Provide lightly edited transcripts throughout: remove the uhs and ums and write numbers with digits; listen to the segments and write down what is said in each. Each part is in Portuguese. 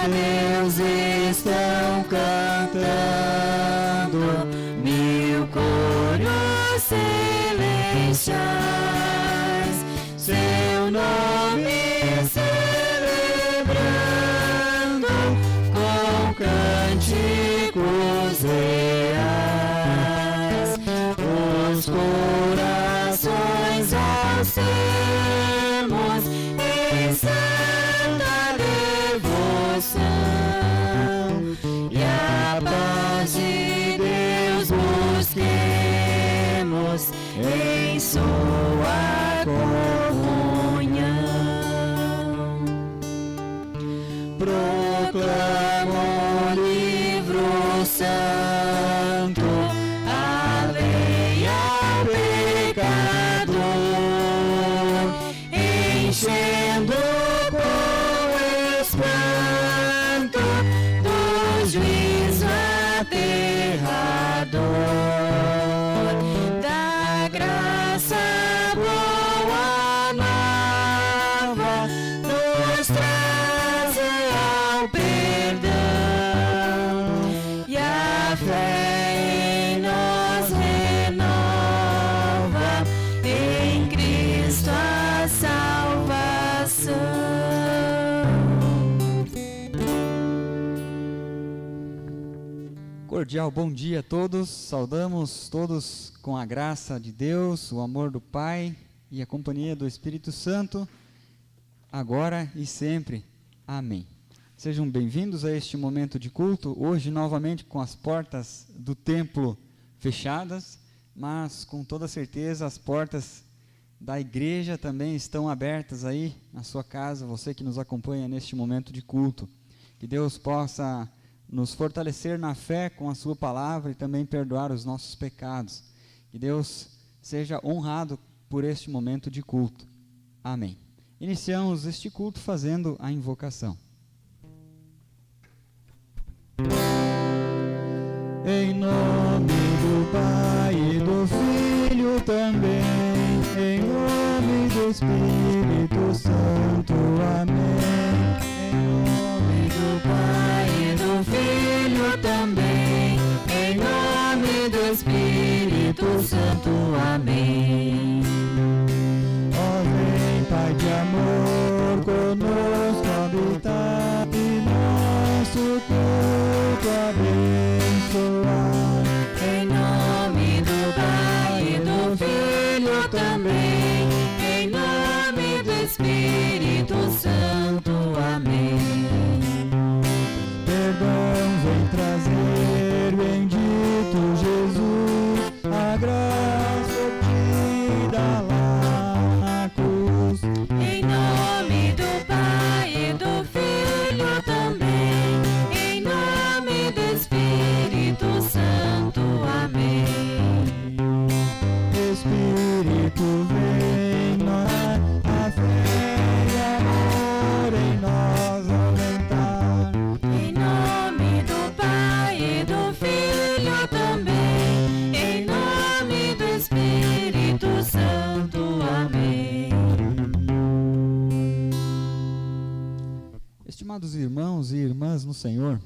Deus estão cantando 1000 coros celestiais, seu nome celebrando com cânticos reais, os corações alcemos em santa devoção, e a paz de Deus busquemos em sua comunhão. Proclamo o livro santo, a lei ao pecador, enchendo com espanto do juízo aterrador, da graça boa nova nos traz ao perdão, e a fé em nós renova em Cristo a salvação. Cordial bom dia a todos, saudamos todos com a graça de Deus, o amor do Pai e a companhia do Espírito Santo, agora e sempre. Amém. Sejam bem-vindos a este momento de culto, hoje novamente com as portas do templo fechadas, mas com toda certeza as portas da igreja também estão abertas aí na sua casa, você que nos acompanha neste momento de culto. Que Deus possa nos fortalecer na fé com a sua palavra e também perdoar os nossos pecados. Que Deus seja honrado por este momento de culto. Amém. Iniciamos este culto fazendo a invocação. Em nome do Pai e do Filho também, em nome do Espírito Santo. Amém. Em nome do Pai e do Filho também, em nome do Espírito Santo. Amém. Ó vem, Pai de amor, conosco habitar e nosso culto abençoar. Em nome do Pai e do Filho também, em nome do Espírito Santo. Amém. Perdão vem trazer, bendito Jesus, a graça te dá lá na cruz. Em nome do Pai e do Filho também, em nome do Espírito Santo. Amém. Espírito vem, a fé e amor em nós aumentar. Em nome do Pai e do Filho também, em nome do Espírito Santo. Amém. Estimados irmãos e irmãs no Senhor,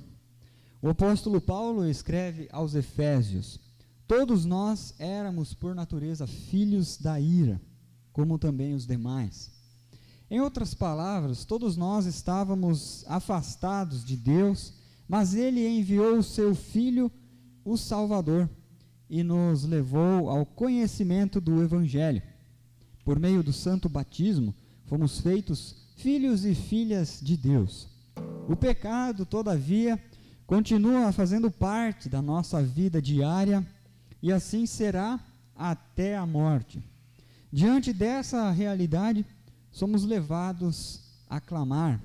o apóstolo Paulo escreve aos Efésios: todos nós éramos por natureza filhos da ira, como também os demais. Em outras palavras, todos nós estávamos afastados de Deus, mas Ele enviou o seu Filho, o Salvador, e nos levou ao conhecimento do Evangelho. Por meio do santo batismo, fomos feitos filhos e filhas de Deus. O pecado, todavia, continua fazendo parte da nossa vida diária, e assim será até a morte. Diante dessa realidade, somos levados a clamar: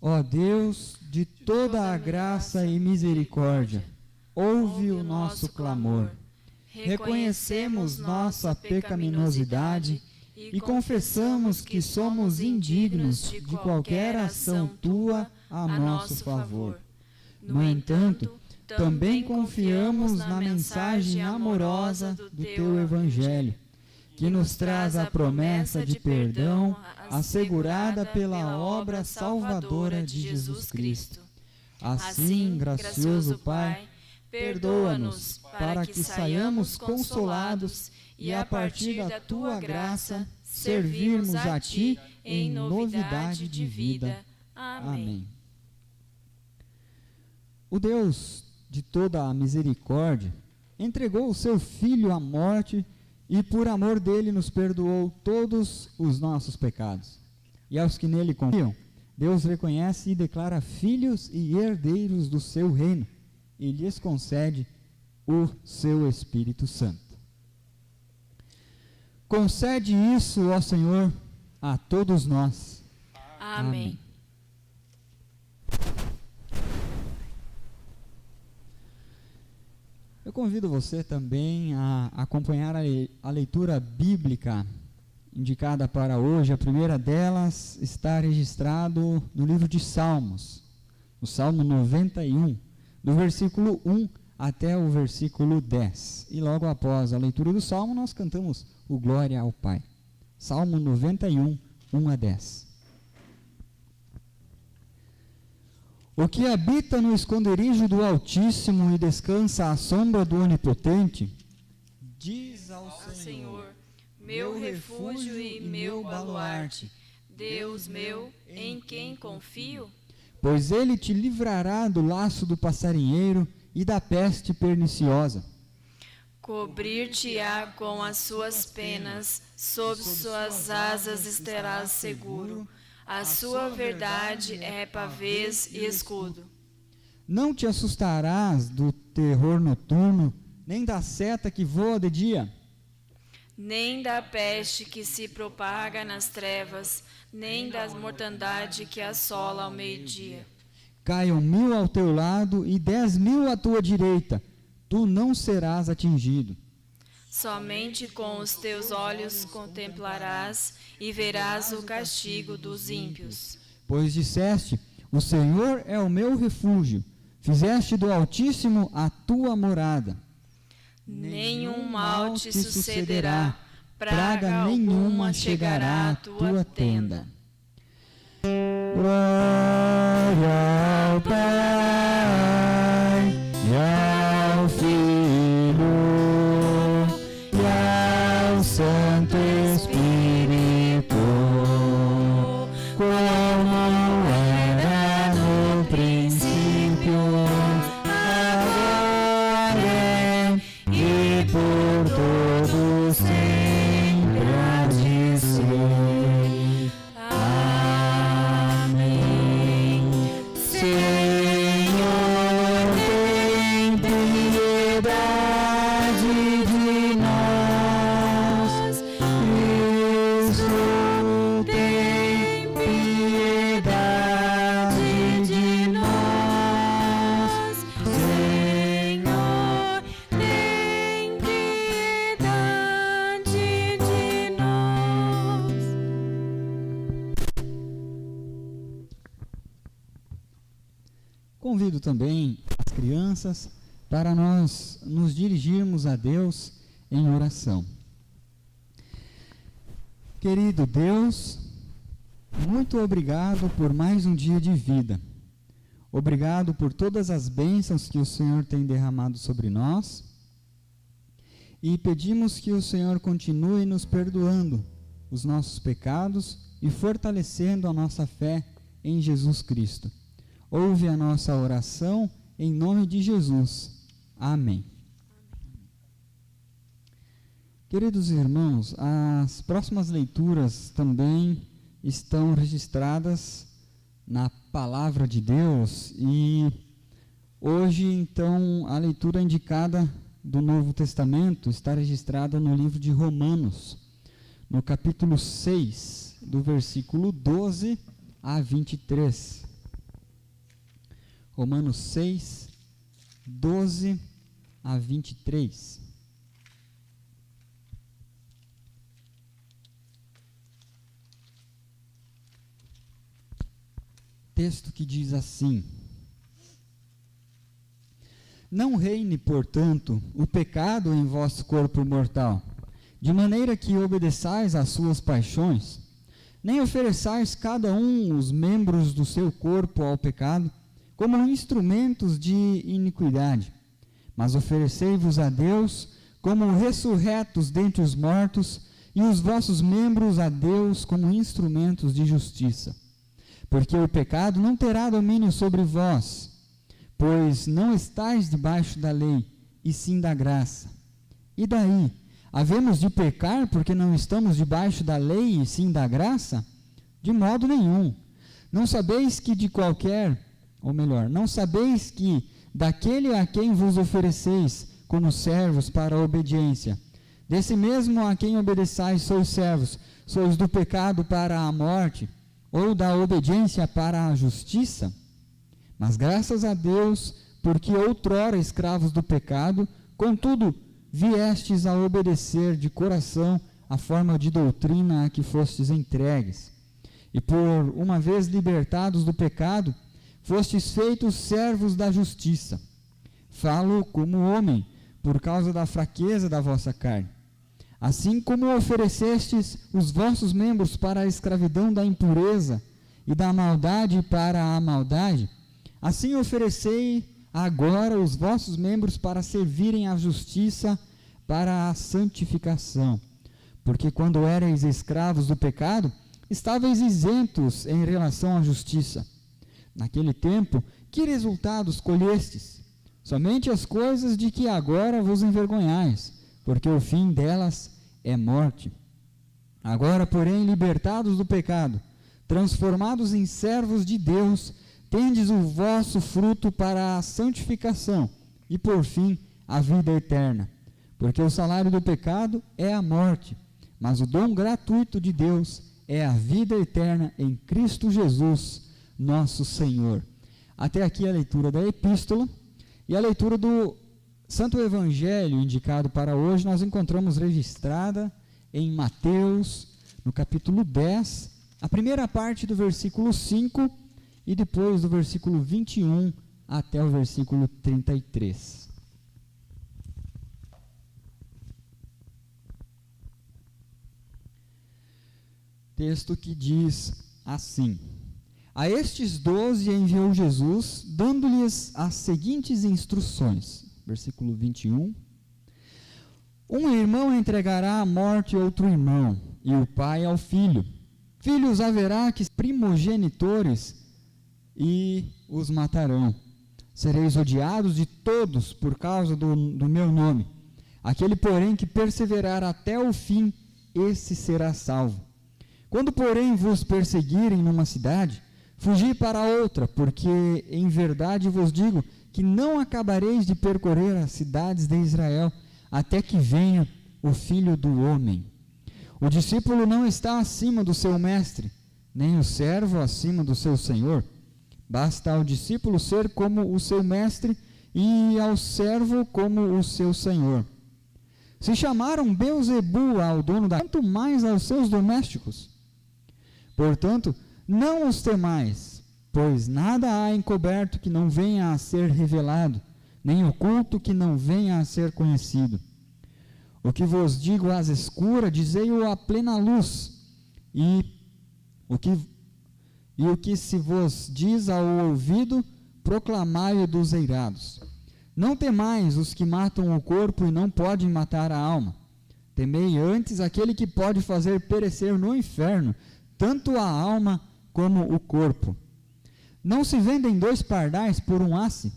ó Deus de toda a graça e misericórdia, ouve o nosso clamor. Reconhecemos nossa pecaminosidade e confessamos que somos indignos de qualquer ação tua a nosso favor. No entanto, também confiamos na mensagem amorosa do teu Evangelho, que nos traz a promessa de perdão assegurada pela obra salvadora de Jesus Cristo. Assim, gracioso Pai, perdoa-nos para que saiamos consolados e, a partir da Tua graça, servirmos a Ti em novidade de vida. Amém. O Deus de toda a misericórdia entregou o seu Filho à morte e por amor dele nos perdoou todos os nossos pecados. E aos que nele confiam, Deus reconhece e declara filhos e herdeiros do seu reino e lhes concede o seu Espírito Santo. Concede isso, ó Senhor, a todos nós. Amém. Eu convido você também a acompanhar a leitura bíblica indicada para hoje. A primeira delas está registrado no livro de Salmos, no Salmo 91, do versículo 1 até o versículo 10. E logo após a leitura do Salmo, nós cantamos o Glória ao Pai. Salmo 91, 1 a 10. O que habita no esconderijo do Altíssimo e descansa à sombra do Onipotente, diz ao Senhor, meu refúgio e meu baluarte, Deus meu, em quem confio? Pois ele te livrará do laço do passarinheiro e da peste perniciosa. Cobrir-te-á com as suas penas, sob suas asas estarás seguro. A sua verdade é pavês e escudo. Não te assustarás do terror noturno, nem da seta que voa de dia, nem da peste que se propaga nas trevas, nem da mortandade que assola ao meio-dia. Caiam 1000 ao teu lado e 10.000 à tua direita, tu não serás atingido. Somente com os teus olhos contemplarás e verás o castigo dos ímpios. Pois disseste, o Senhor é o meu refúgio, fizeste do Altíssimo a tua morada. Nenhum mal te sucederá, praga nenhuma chegará à tua tenda. Glória ao Pai e ao Filho e ao Santo Espírito, como era no princípio, agora e por todos sempre há de ser. Amém. Senhor, tem piedade de nós. Cristo, tem piedade de nós. Senhor, tem piedade de nós. Convido também as crianças para nós nos dirigirmos a Deus em oração. Querido Deus, muito obrigado por mais um dia de vida. Obrigado por todas as bênçãos que o Senhor tem derramado sobre nós. E pedimos que o Senhor continue nos perdoando os nossos pecados e fortalecendo a nossa fé em Jesus Cristo. Ouve a nossa oração em nome de Jesus. Amém. Queridos irmãos, as próximas leituras também estão registradas na Palavra de Deus e hoje, então, a leitura indicada do Novo Testamento está registrada no livro de Romanos, no capítulo 6, do versículo 12 a 23. Romanos 6, 12 a 23. Texto que diz assim: Não reine, portanto, o pecado em vosso corpo mortal, de maneira que obedeçais às suas paixões, nem ofereçais cada um os membros do seu corpo ao pecado, como instrumentos de iniquidade, mas oferecei-vos a Deus como ressurretos dentre os mortos, e os vossos membros a Deus como instrumentos de justiça. Porque o pecado não terá domínio sobre vós, pois não estáis debaixo da lei, e sim da graça. E daí? Havemos de pecar porque não estamos debaixo da lei, e sim da graça? De modo nenhum. Não sabeis que não sabeis que daquele a quem vos ofereceis como servos para a obediência, desse mesmo a quem obedeçais sois servos, sois do pecado para a morte, ou da obediência para a justiça? Mas graças a Deus, porque outrora escravos do pecado, contudo, viestes a obedecer de coração a forma de doutrina a que fostes entregues. E por uma vez libertados do pecado, fostes feitos servos da justiça. Falo como homem, por causa da fraqueza da vossa carne. Assim como oferecestes os vossos membros para a escravidão da impureza e da maldade para a maldade, assim oferecei agora os vossos membros para servirem à justiça, para a santificação. Porque quando éreis escravos do pecado, estáveis isentos em relação à justiça. Naquele tempo, que resultados colhestes? Somente as coisas de que agora vos envergonhais, porque o fim delas é morte. Agora, porém, libertados do pecado, transformados em servos de Deus, tendes o vosso fruto para a santificação e, por fim, a vida eterna. Porque o salário do pecado é a morte, mas o dom gratuito de Deus é a vida eterna em Cristo Jesus, nosso Senhor. Até aqui a leitura da epístola. E a leitura do Santo Evangelho indicado para hoje nós encontramos registrada em Mateus, no capítulo 10, a primeira parte do versículo 5 e depois do versículo 21 até o versículo 33. Texto que diz assim: A estes 12 enviou Jesus, dando-lhes as seguintes instruções. Versículo 21. Um irmão entregará à morte outro irmão, e o pai ao filho. Filhos haverá que primogenitores, e os matarão. Sereis odiados de todos por causa do meu nome. Aquele, porém, que perseverar até o fim, esse será salvo. Quando, porém, vos perseguirem numa cidade, fugi para outra, porque em verdade vos digo que não acabareis de percorrer as cidades de Israel, até que venha o Filho do Homem. O discípulo não está acima do seu mestre, nem o servo acima do seu senhor. Basta ao discípulo ser como o seu mestre e ao servo como o seu senhor. Se chamaram Beelzebu ao dono da... quanto mais aos seus domésticos. Portanto, não os temais, pois nada há encoberto que não venha a ser revelado, nem oculto que não venha a ser conhecido. O que vos digo às escuras, dizei-o à plena luz, e o que se vos diz ao ouvido, proclamai-o dos eirados. Não temais os que matam o corpo e não podem matar a alma. Temei antes aquele que pode fazer perecer no inferno tanto a alma como o corpo. Não se vendem 2 pardais por um asse?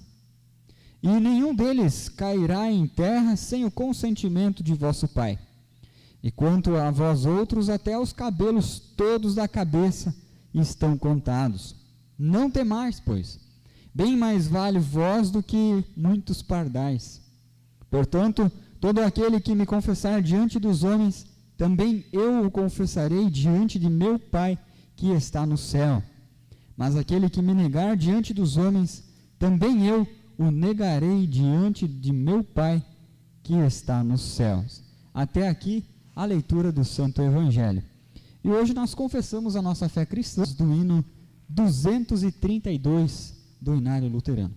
E nenhum deles cairá em terra sem o consentimento de vosso Pai. E quanto a vós outros, até os cabelos todos da cabeça estão contados. Não temais, pois, bem mais vale vós do que muitos pardais. Portanto, todo aquele que me confessar diante dos homens, também eu o confessarei diante de meu Pai que está no céu. Mas aquele que me negar diante dos homens, também eu o negarei diante de meu Pai que está nos céus. Até aqui a leitura do Santo Evangelho. E hoje nós confessamos a nossa fé cristã do hino 232 do Inário Luterano.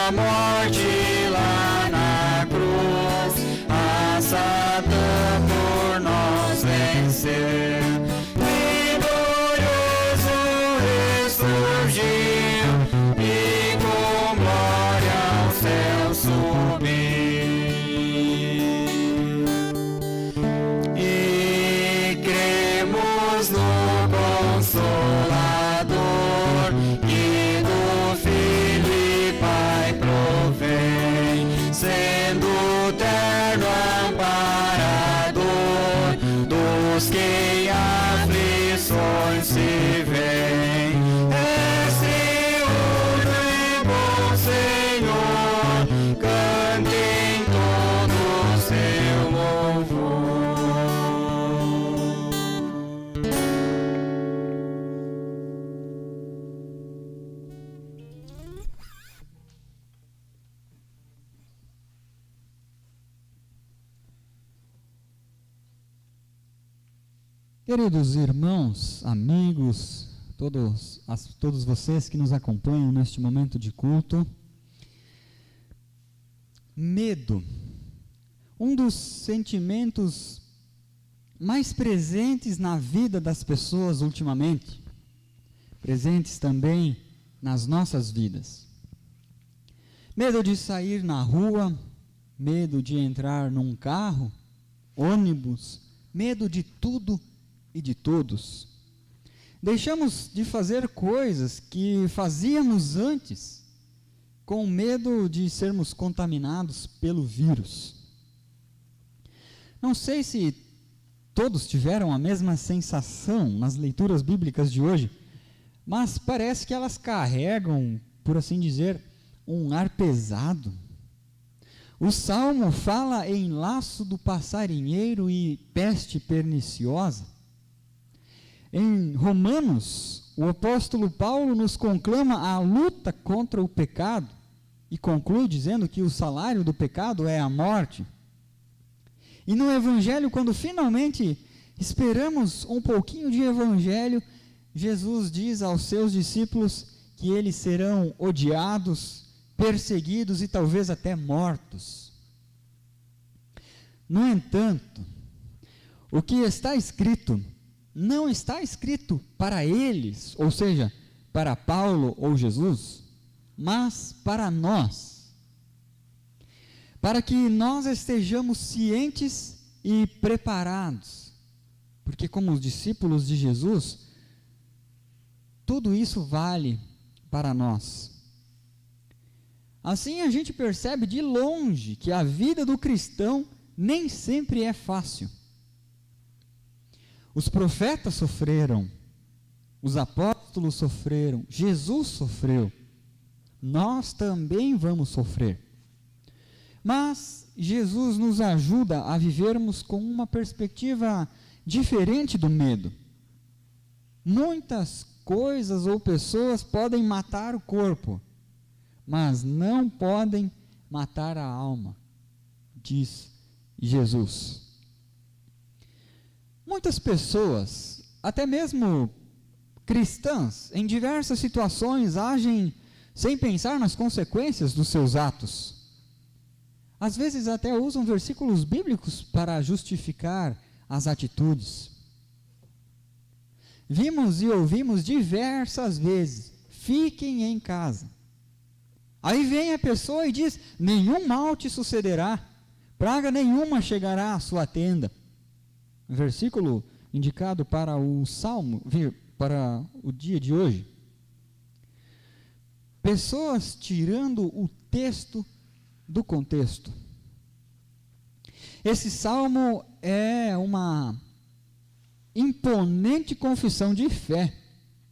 a morte lá na cruz, a Satã por nós venceu. Vitorioso ressurgiu e com glória ao céu subiu. E cremos no Consolador, que do Filho e Pai provém, sendo terno amparador dos que em aflições se veem. És triunfo e bom Senhor, cantem todo o seu louvor. Queridos irmãos, amigos, todos vocês que nos acompanham neste momento de culto, medo, um dos sentimentos mais presentes na vida das pessoas ultimamente, presentes também nas nossas vidas. Medo de sair na rua, medo de entrar num carro, ônibus, medo de tudo e de todos. Deixamos de fazer coisas que fazíamos antes, com medo de sermos contaminados pelo vírus. Não sei se todos tiveram a mesma sensação nas leituras bíblicas de hoje, mas parece que elas carregam, por assim dizer, um ar pesado. O Salmo fala em laço do passarinheiro e peste perniciosa. Em Romanos, o apóstolo Paulo nos conclama a luta contra o pecado e conclui dizendo que o salário do pecado é a morte. E no Evangelho, quando finalmente esperamos um pouquinho de Evangelho, Jesus diz aos seus discípulos que eles serão odiados, perseguidos e talvez até mortos. No entanto, o que está escrito não está escrito para eles, ou seja, para Paulo ou Jesus, mas para nós, para que nós estejamos cientes e preparados, porque como os discípulos de Jesus, tudo isso vale para nós. Assim a gente percebe de longe que a vida do cristão nem sempre é fácil. Os profetas sofreram, os apóstolos sofreram, Jesus sofreu, nós também vamos sofrer. Mas Jesus nos ajuda a vivermos com uma perspectiva diferente do medo. Muitas coisas ou pessoas podem matar o corpo, mas não podem matar a alma, diz Jesus. Muitas pessoas, até mesmo cristãs, em diversas situações, agem sem pensar nas consequências dos seus atos. Às vezes até usam versículos bíblicos para justificar as atitudes. Vimos e ouvimos diversas vezes, fiquem em casa. Aí vem a pessoa e diz, nenhum mal te sucederá, praga nenhuma chegará à sua tenda. Versículo indicado para o Salmo, para o dia de hoje. Pessoas tirando o texto do contexto. Esse Salmo é uma imponente confissão de fé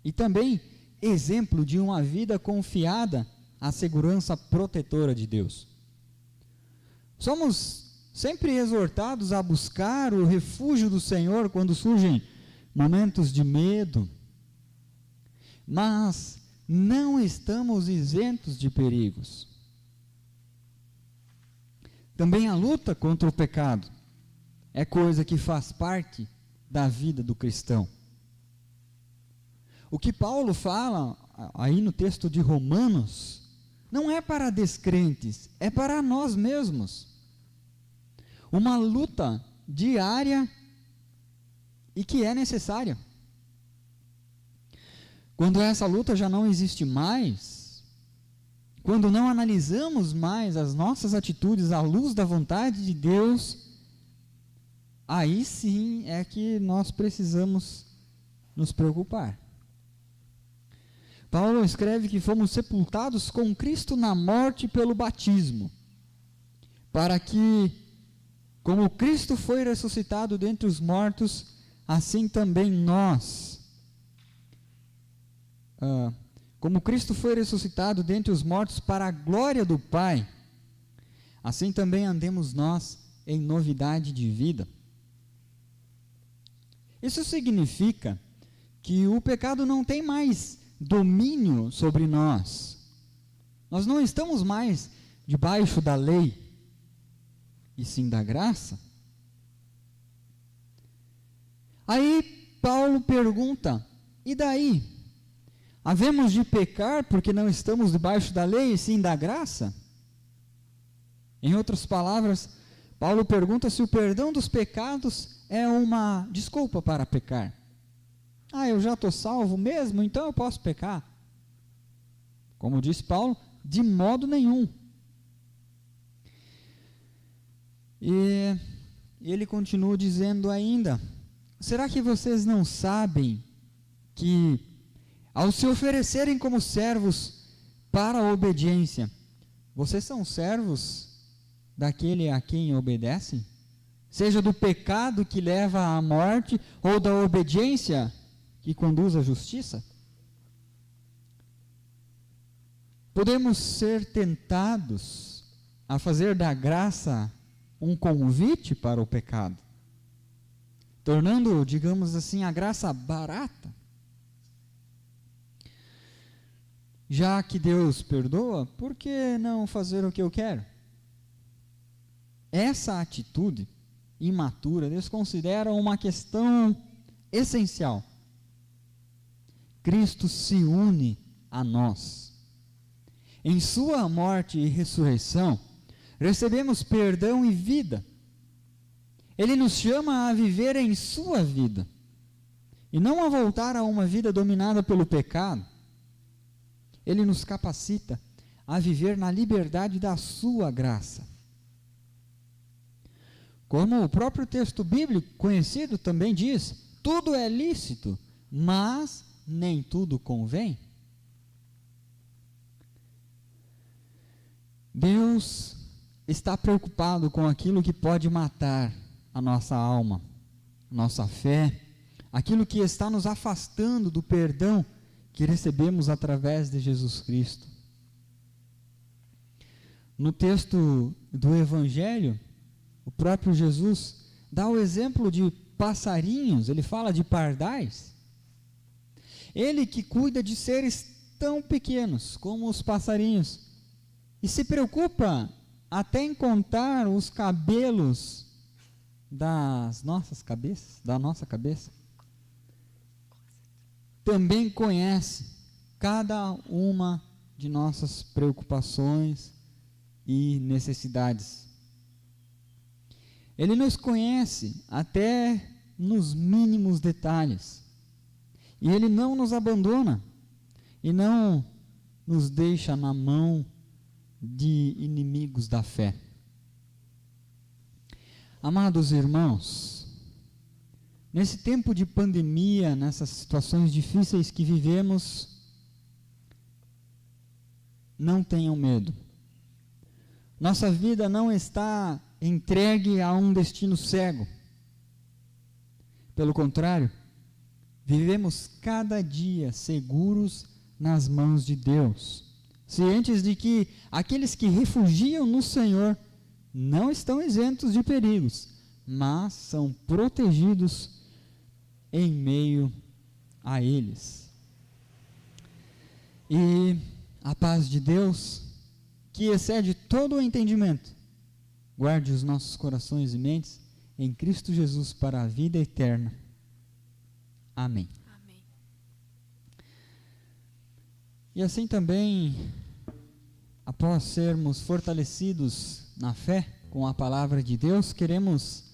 e também exemplo de uma vida confiada à segurança protetora de Deus. Somos sempre exortados a buscar o refúgio do Senhor quando surgem momentos de medo, mas não estamos isentos de perigos. Também a luta contra o pecado é coisa que faz parte da vida do cristão. O que Paulo fala aí no texto de Romanos não é para descrentes, é para nós mesmos. Uma luta diária e que é necessária. Quando essa luta já não existe mais, quando não analisamos mais as nossas atitudes à luz da vontade de Deus, aí sim é que nós precisamos nos preocupar. Paulo escreve que fomos sepultados com Cristo na morte pelo batismo, para que, como Cristo foi ressuscitado dentre os mortos, assim também nós. Como Cristo foi ressuscitado dentre os mortos para a glória do Pai, assim também andemos nós em novidade de vida. Isso significa que o pecado não tem mais domínio sobre nós. Nós não estamos mais debaixo da lei, e sim da graça. Aí Paulo pergunta: e daí? Havemos de pecar porque não estamos debaixo da lei e sim da graça? Em outras palavras, Paulo pergunta se o perdão dos pecados é uma desculpa para pecar. Eu já estou salvo mesmo, então eu posso pecar. Como disse Paulo, de modo nenhum. E ele continua dizendo ainda: será que vocês não sabem que, ao se oferecerem como servos para a obediência, vocês são servos daquele a quem obedecem? Seja do pecado que leva à morte, ou da obediência que conduz à justiça? Podemos ser tentados a fazer da graça um convite para o pecado, tornando, digamos assim, a graça barata. Já que Deus perdoa, por que não fazer o que eu quero? Essa atitude imatura desconsidera uma questão essencial. Cristo se une a nós. Em sua morte e ressurreição, recebemos perdão e vida. Ele nos chama a viver em sua vida, e não a voltar a uma vida dominada pelo pecado. Ele nos capacita a viver na liberdade da sua graça. Como o próprio texto bíblico conhecido também diz, tudo é lícito, mas nem tudo convém. Deus está preocupado com aquilo que pode matar a nossa alma, nossa fé, aquilo que está nos afastando do perdão que recebemos através de Jesus Cristo. No texto do Evangelho, o próprio Jesus dá o exemplo de passarinhos, ele fala de pardais. Ele que cuida de seres tão pequenos como os passarinhos, e se preocupa até em contar os cabelos da nossa cabeça, também conhece cada uma de nossas preocupações e necessidades. Ele nos conhece até nos mínimos detalhes, e Ele não nos abandona, e não nos deixa na mão de inimigos da fé. Amados irmãos, nesse tempo de pandemia, nessas situações difíceis que vivemos, não tenham medo. Nossa vida não está entregue a um destino cego. Pelo contrário, vivemos cada dia seguros nas mãos de Deus, cientes de que aqueles que refugiam no Senhor não estão isentos de perigos, mas são protegidos em meio a eles. E a paz de Deus, que excede todo o entendimento, guarde os nossos corações e mentes em Cristo Jesus para a vida eterna. Amém. E assim também, após sermos fortalecidos na fé com a palavra de Deus, queremos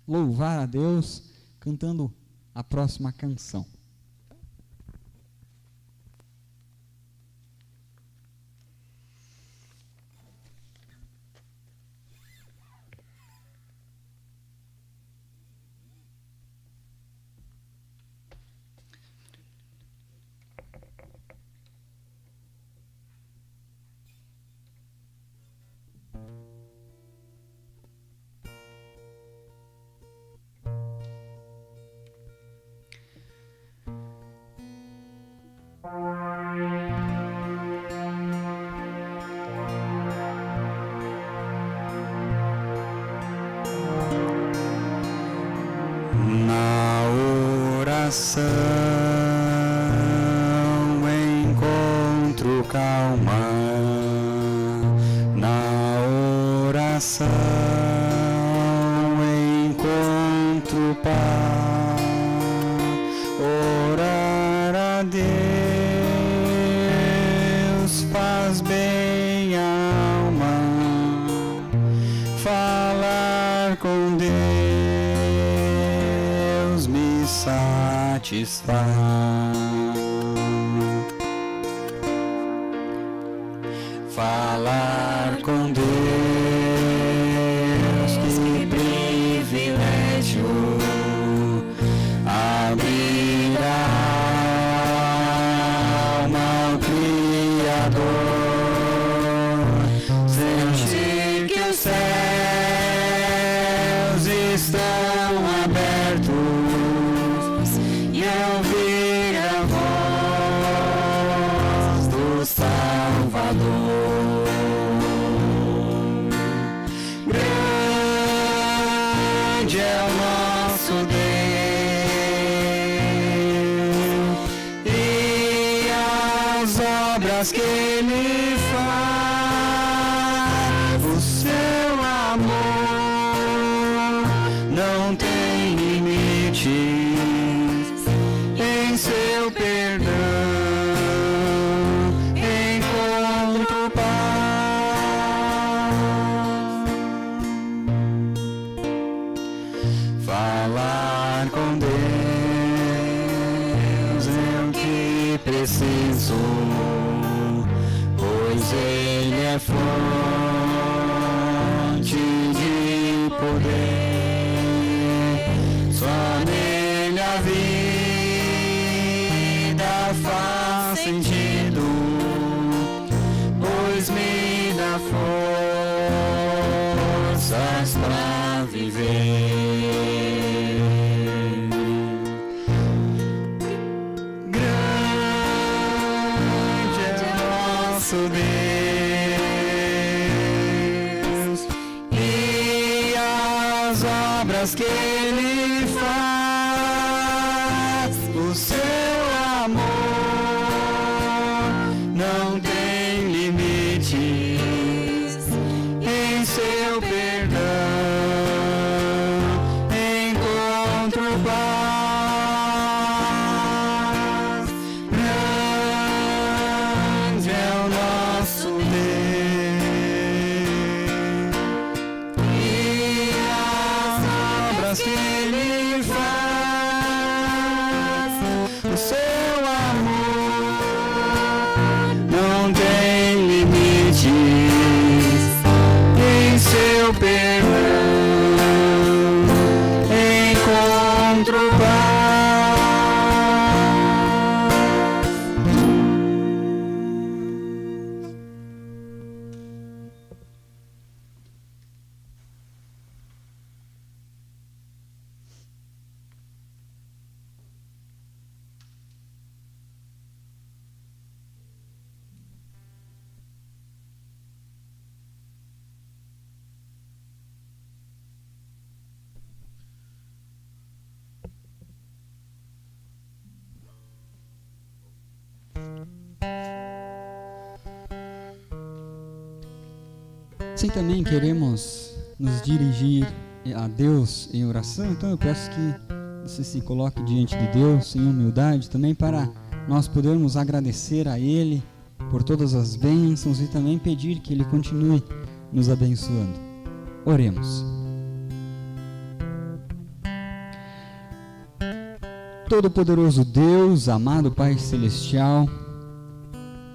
louvar a Deus cantando a próxima canção. Na oração encontro calma, na oração encontro paz. Orar a Deus faz bem à alma, falar com Deus me satisfaz. Falar com Deus, que privilégio, abrir a alma ao Criador, sentir que os céus estão abertos e ouvir a voz do Salvador. Grande é o nosso Deus e as obras que Ele faz. O seu amor não tem limites, em seu perdão encontro paz. Falar com Deus é o que preciso, pois Ele é fonte de poder. Só nele a vida faz sentido, pois me dá forças pra viver. Grande é nosso Deus e as obras que Ele faz. O seu amor não tem limites, em seu perdão encontro paz. Grande é o nosso Deus e as obras que Ele faz. O seu amor não tem limites, em seu perdão encontro paz. Assim também queremos nos dirigir a Deus em oração, então eu peço que você se coloque diante de Deus em humildade também para nós podermos agradecer a Ele por todas as bênçãos e também pedir que Ele continue nos abençoando. Oremos. Todo-Poderoso Deus, amado Pai Celestial,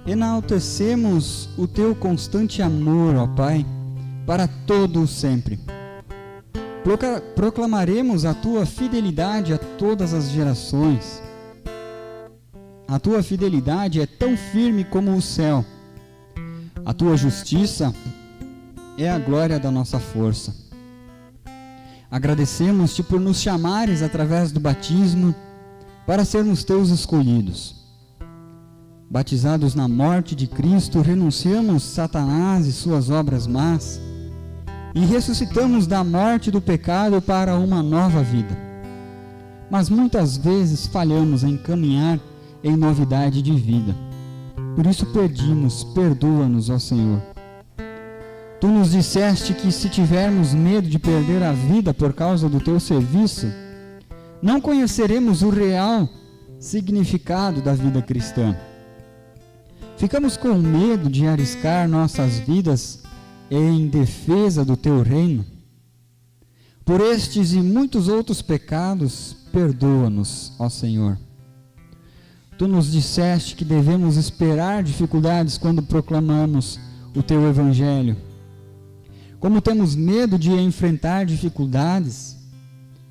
enaltecemos o Teu constante amor, ó Pai, para todo o sempre. Proclamaremos a Tua fidelidade a todas as gerações. A Tua fidelidade é tão firme como o céu. A Tua justiça é a glória da nossa força. Agradecemos-Te por nos chamares através do batismo para sermos Teus escolhidos. Batizados na morte de Cristo, renunciamos Satanás e suas obras más e ressuscitamos da morte do pecado para uma nova vida. Mas muitas vezes falhamos em caminhar em novidade de vida. Por isso pedimos, perdoa-nos, ó Senhor. Tu nos disseste que se tivermos medo de perder a vida por causa do Teu serviço, não conheceremos o real significado da vida cristã. Ficamos com medo de arriscar nossas vidas em defesa do Teu reino. Por estes e muitos outros pecados, perdoa-nos, ó Senhor. Tu nos disseste que devemos esperar dificuldades quando proclamamos o Teu Evangelho. Como temos medo de enfrentar dificuldades,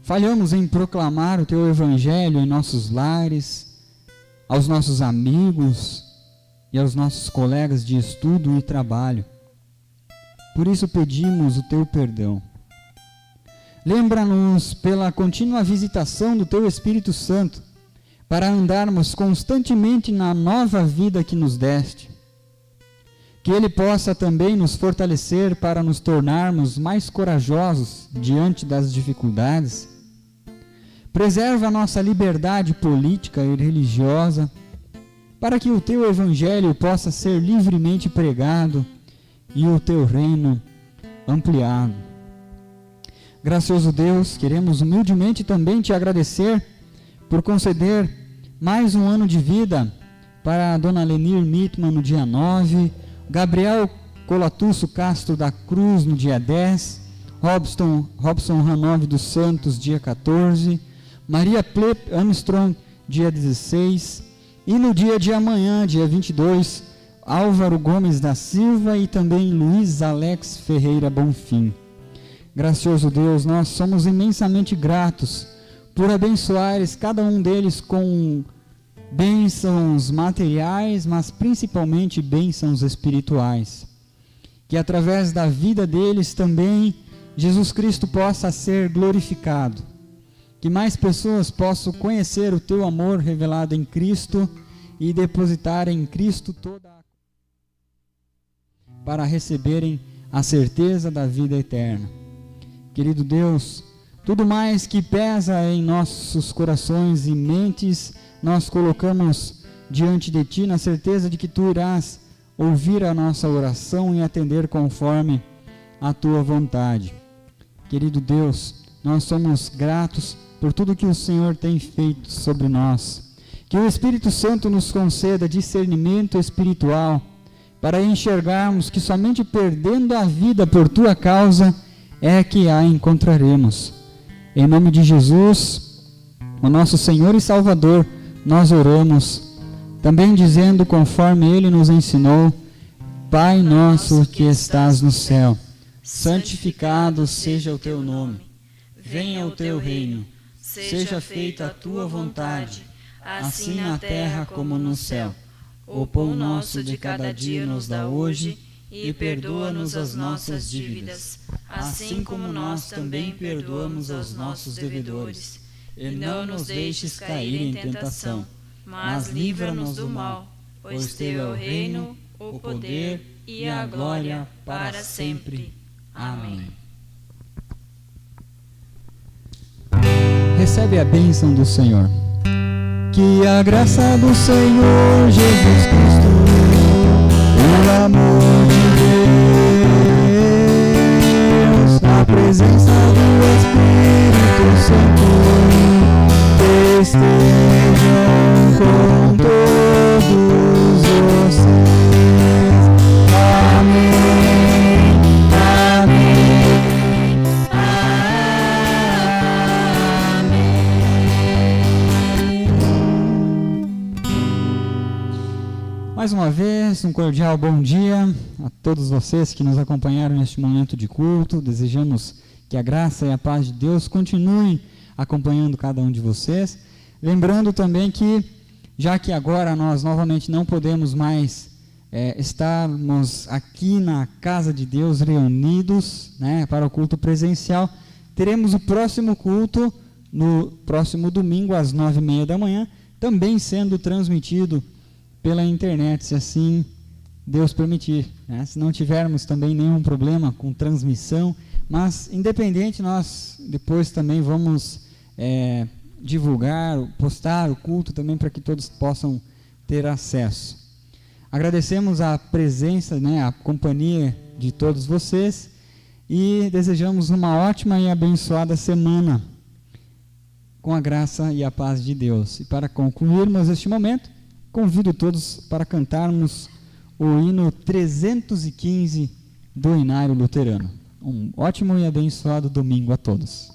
falhamos em proclamar o Teu Evangelho em nossos lares, aos nossos amigos e aos nossos colegas de estudo e trabalho. Por isso pedimos o Teu perdão. Lembra-nos pela contínua visitação do Teu Espírito Santo, para andarmos constantemente na nova vida que nos deste. Que Ele possa também nos fortalecer para nos tornarmos mais corajosos diante das dificuldades. Preserva a nossa liberdade política e religiosa, para que o Teu Evangelho possa ser livremente pregado e o Teu reino ampliado. Gracioso Deus, queremos humildemente também Te agradecer por conceder mais um ano de vida para a Dona Lenir Mitman no dia 9, Gabriel Colatusso Castro da Cruz no dia 10, Robson Ranove dos Santos dia 14, Maria Plep Armstrong dia 16 e no dia de amanhã, dia 22, Álvaro Gomes da Silva e também Luiz Alex Ferreira Bonfim. Gracioso Deus, nós somos imensamente gratos por abençoares cada um deles com bênçãos materiais, mas principalmente bênçãos espirituais. Que através da vida deles também Jesus Cristo possa ser glorificado. Que mais pessoas possam conhecer o Teu amor revelado em Cristo e depositar em Cristo toda a... para receberem a certeza da vida eterna. Querido Deus, tudo mais que pesa em nossos corações e mentes, nós colocamos diante de Ti na certeza de que Tu irás ouvir a nossa oração e atender conforme a Tua vontade. Querido Deus, nós somos gratos por tudo que o Senhor tem feito sobre nós. Que o Espírito Santo nos conceda discernimento espiritual para enxergarmos que somente perdendo a vida por Tua causa é que a encontraremos. Em nome de Jesus, o nosso Senhor e Salvador, nós oramos, também dizendo conforme Ele nos ensinou: Pai nosso que estás no céu, santificado seja o Teu nome. Venha o Teu reino. Seja feita a Tua vontade, assim na terra como no céu. O pão nosso de cada dia nos dá hoje, e perdoa-nos as nossas dívidas, assim como nós também perdoamos aos nossos devedores. E não nos deixes cair em tentação, mas livra-nos do mal, pois Teu é o reino, o poder e a glória para sempre. Amém. Recebe a bênção do Senhor. Que a graça do Senhor Jesus Cristo, o amor de Deus, a presença do Espírito Santo, estejam com todos vocês. Mais uma vez, um cordial bom dia a todos vocês que nos acompanharam neste momento de culto. Desejamos que a graça e a paz de Deus continuem acompanhando cada um de vocês. Lembrando também que, já que agora nós novamente não podemos mais estarmos aqui na casa de Deus reunidos, né, para o culto presencial, teremos o próximo culto no próximo domingo às 9h30 da manhã, também sendo transmitido pela internet, se assim Deus permitir, né? Se não tivermos também nenhum problema com transmissão, mas independente, nós depois também vamos divulgar, postar o culto também para que todos possam ter acesso. Agradecemos a presença, né, a companhia de todos vocês e desejamos uma ótima e abençoada semana com a graça e a paz de Deus. E para concluirmos este momento, convido todos para cantarmos o hino 315 do Inário Luterano. Um ótimo e abençoado domingo a todos.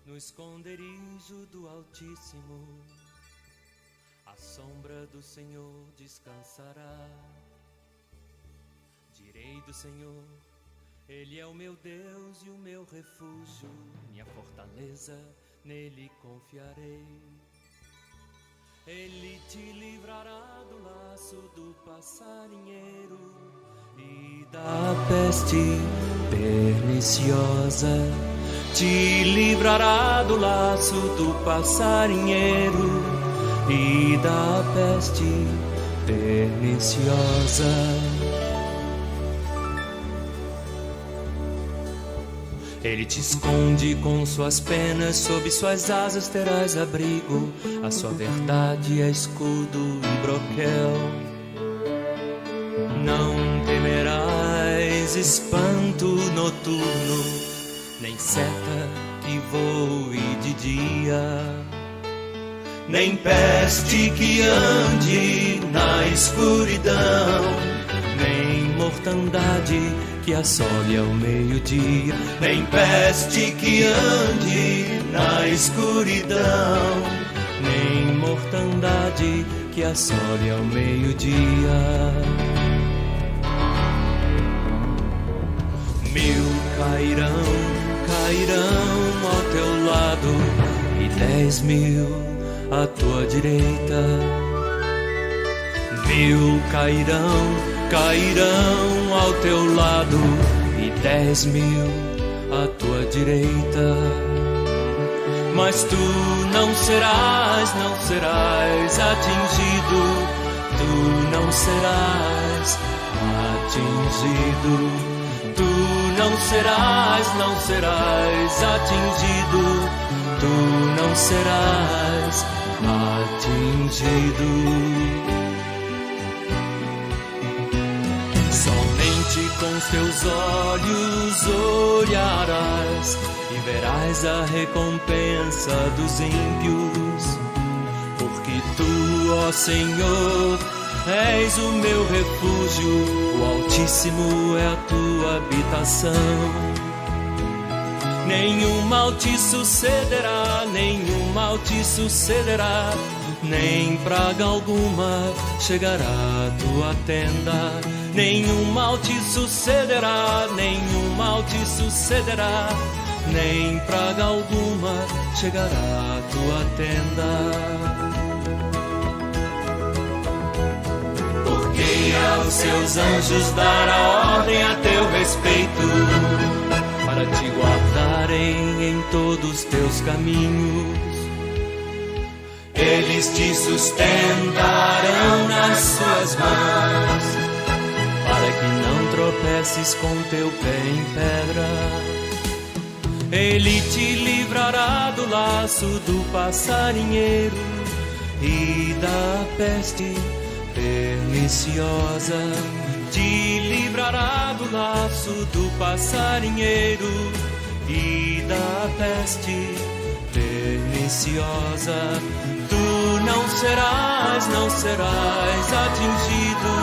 No esconderijo do Altíssimo, a sombra do Senhor descansará. Direi do Senhor, Ele é o meu Deus e o meu refúgio, minha fortaleza, nele confiarei. Ele te livrará do laço do passarinheiro e da peste perniciosa. Te livrará do laço do passarinheiro e da peste perniciosa. Ele te esconde com suas penas, sob suas asas terás abrigo. A sua verdade é escudo e broquel. Não temerás espanto noturno, nem seta que voe de dia, nem peste que ande na escuridão, nem mortandade que assole ao meio-dia, nem peste que ande na escuridão, nem mortandade que assole ao meio-dia. 1000 cairão ao teu lado e 10.000 à tua direita. 1000 cairão ao teu lado e 10.000 à tua direita. Mas tu não serás atingido, tu não serás atingido, tu não serás atingido, tu não serás atingido. Somente com os teus olhos olharás e verás a recompensa dos ímpios, porque tu, ó Senhor, és o meu refúgio, o Altíssimo é a tua habitação. Nenhum mal te sucederá, nenhum mal te sucederá, nem praga alguma chegará à tua tenda. Nenhum mal te sucederá, nenhum mal te sucederá, nem praga alguma chegará à tua tenda. Porque aos seus anjos dará ordem a teu respeito, para te guardarem em todos os teus caminhos. Eles te sustentarão nas suas mãos, para que não tropeces com teu pé em pedra. Ele te livrará do laço do passarinheiro e da peste perniciosa. Te livrará do laço do passarinheiro e da peste perniciosa. Tu não serás atingido,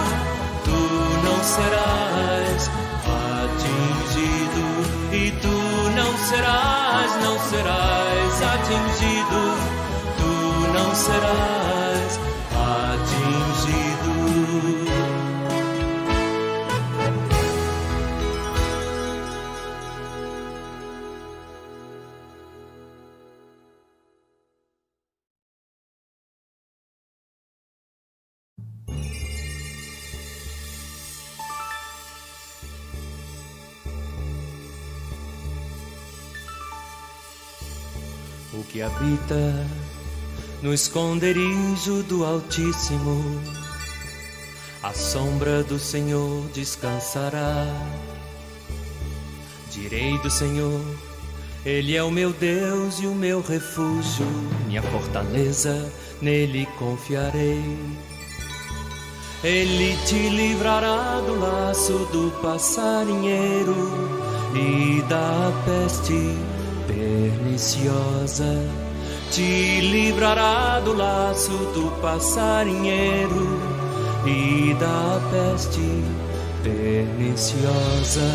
tu não serás atingido, e tu não serás atingido, tu não serás atingido. O que habita no esconderijo do Altíssimo, à sombra do Senhor descansará. Direi do Senhor, Ele é o meu Deus e o meu refúgio, minha fortaleza, nele confiarei. Ele te livrará do laço do passarinheiro e da peste perniciosa. Te livrará do laço do passarinheiro e da peste perniciosa.